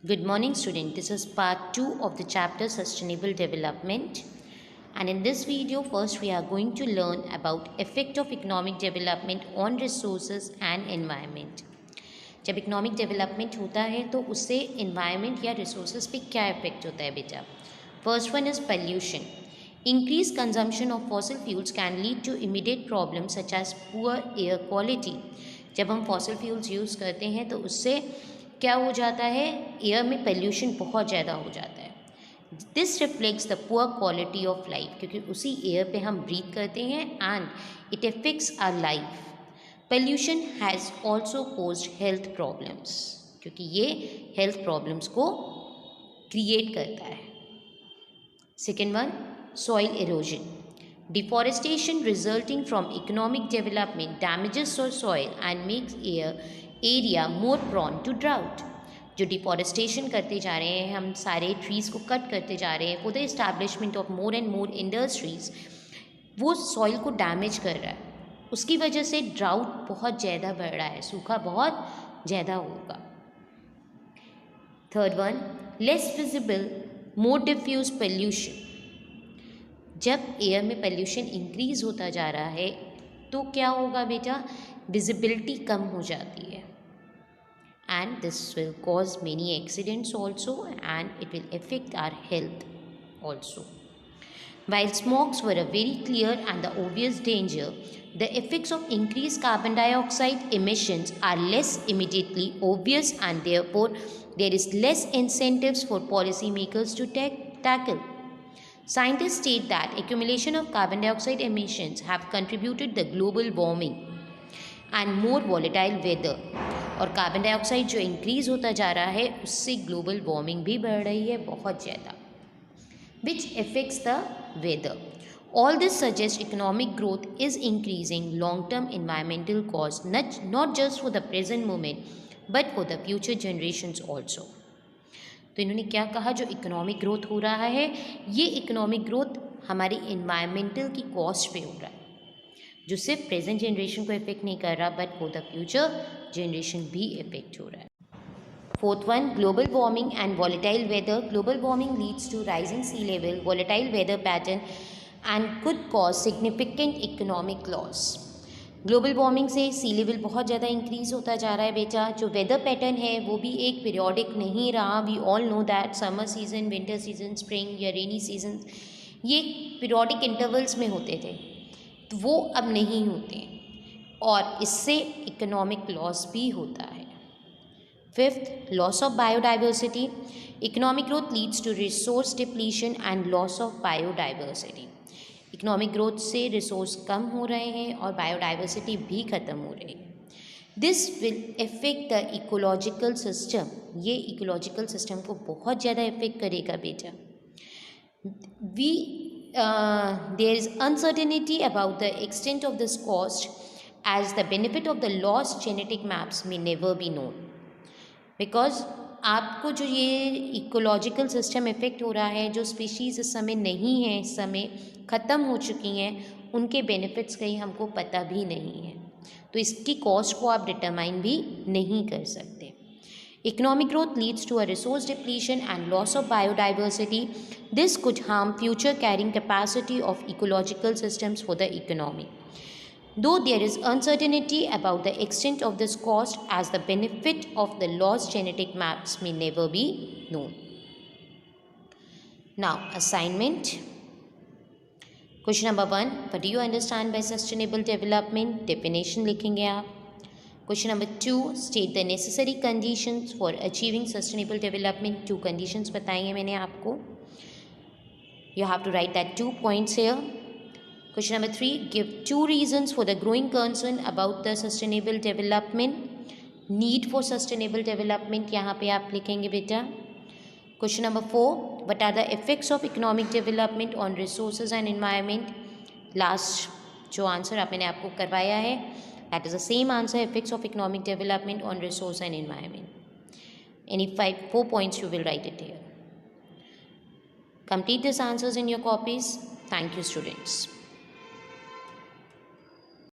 Good morning, student. This is part 2 of the chapter Sustainable Development. And in this video, first we are going to learn about effect of economic development on resources and environment. जब economic development होता है तो उससे environment या resources पे क्या effect होता है बेटा. First one is pollution. Increase consumption of fossil fuels can lead to immediate problem such as poor air quality. जब हम फॉसिल फ्यूल्स यूज़ करते हैं तो उससे क्या हो जाता है, एयर में पोल्यूशन बहुत ज़्यादा हो जाता है. This reflects the poor quality of life, क्योंकि उसी एयर पे हम ब्रीथ करते हैं and it affects our life. Pollution has also caused health problems, क्योंकि ये हेल्थ प्रॉब्लम्स को क्रिएट करता है. Second one, soil erosion. Deforestation resulting from economic development damages soil and makes area more prone to drought. जो deforestation करते जा रहे हैं, हम सारे ट्रीज़ को कट करते जा रहे हैं for the establishment of more and more industries, वो सॉइल को डैमेज कर रहा है. उसकी वजह से ड्राउट बहुत ज़्यादा बढ़ रहा है, सूखा बहुत ज़्यादा होगा. थर्ड वन, लेस विजिबल मोर डिफ्यूज पोल्यूशन. जब एयर में पोल्यूशन इंक्रीज होता जा रहा है तो क्या होगा बेटा, विजिबिलिटी कम हो जाती है and this will cause many accidents also and it will affect our health also. While smokes were a very clear and the obvious danger, the effects of increased carbon dioxide emissions are less immediately obvious and therefore there is less incentives for policymakers to tackle. Scientists state that accumulation of carbon dioxide emissions have contributed the global warming and more volatile weather. और carbon dioxide जो increase होता जा रहा है उससे global warming भी बढ़ रही है बहुत ज़्यादा, which affects the weather. All this suggest economic growth is increasing long term environmental cost not just for the present moment but for the future generations also. तो इन्होंने क्या कहा, जो इकोनॉमिक ग्रोथ हो रहा है ये इकोनॉमिक ग्रोथ हमारी इन्वायरमेंटल की कॉस्ट पे हो रहा है, जो सिर्फ प्रेजेंट जनरेशन को इफेक्ट नहीं कर रहा but for the future generation भी इफेक्ट हो रहा है. Fourth one, global warming and volatile weather. Global warming leads to rising sea level, volatile weather pattern and could cause significant economic loss. Global warming से sea level बहुत ज़्यादा increase होता जा रहा है बेटा. जो वेदर पैटर्न है वो भी एक पीरियोडिक नहीं रहा. We all know that summer season, winter season, spring या रेनी सीजन ये पीरियोडिक इंटरवल्स में होते थे, तो वो अब नहीं होते और इससे इकोनॉमिक लॉस भी होता है. Fifth, loss of biodiversity. Economic growth leads to resource depletion and loss of biodiversity. Economic growth से रिसोर्स कम हो रहे हैं और बायोडाइवर्सिटी भी ख़त्म हो रही है. This will affect the ecological system. ये इकोलॉजिकल सिस्टम को बहुत ज़्यादा इफेक्ट करेगा बेटा. There is uncertainty about the extent of this cost as the benefit of the lost genetic maps may never be known. Because आपको जो ये ecological system effect हो रहा है, जो स्पीशीज़ इस समय नहीं है, इस समय ख़त्म हो चुकी हैं, उनके बेनिफिट्स कहीं हमको पता भी नहीं है, तो इसकी कॉस्ट को आप डिटरमाइन भी नहीं कर सकते. Economic growth leads to a resource depletion and loss of biodiversity. This could harm future carrying capacity of ecological systems for the economy. Though there is uncertainty about the extent of this cost as the benefit of the lost genetic maps may never be known. Now, assignment. Question number 1. What do you understand by sustainable development? Definition लिखेंगे आप. Question number 2, state the necessary conditions for achieving sustainable development. 2 conditions बताई हैं मैंने आपको. You have to write that 2 points here. Question number 3, give 2 reasons for the growing concern about the sustainable development. Need for sustainable development यहाँ पे आप लिखेंगे बेटा. Question number 4, what are the effects of economic development on resources and environment. Last जो answer मैंने आपको करवाया है, that is the same answer, effects of economic development on resource and environment. Any 4 points you will write it here. Complete these answers in your copies. Thank you, students.